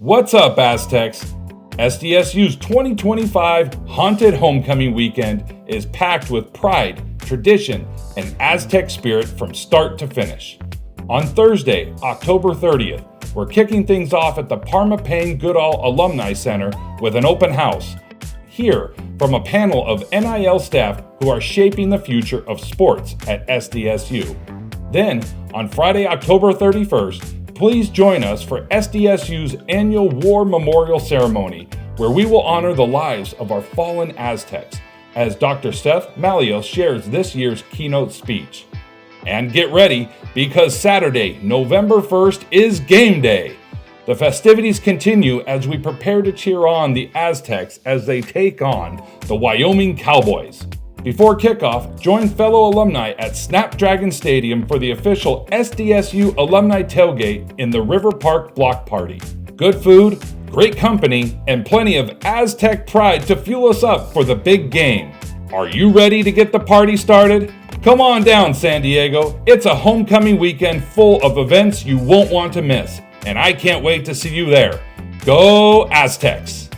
What's up, Aztecs? SDSU's 2025 Haunted Homecoming Weekend is packed with pride, tradition, and Aztec spirit from start to finish. On Thursday, October 30th, we're kicking things off at the Parma Payne Goodall Alumni Center with an open house. Hear from a panel of NIL staff who are shaping the future of sports at SDSU. Then, on Friday, October 31st, please join us for SDSU's annual War Memorial Ceremony, where we will honor the lives of our fallen Aztecs, as Dr. Seth Malios shares this year's keynote speech. And get ready, because Saturday, November 1st is game day. The festivities continue as we prepare to cheer on the Aztecs as they take on the Wyoming Cowboys. Before kickoff, join fellow alumni at Snapdragon Stadium for the official SDSU Alumni Tailgate in the River Park Block Party. Good food, great company, and plenty of Aztec pride to fuel us up for the big game. Are you ready to get the party started? Come on down, San Diego. It's a homecoming weekend full of events you won't want to miss, and I can't wait to see you there. Go Aztecs!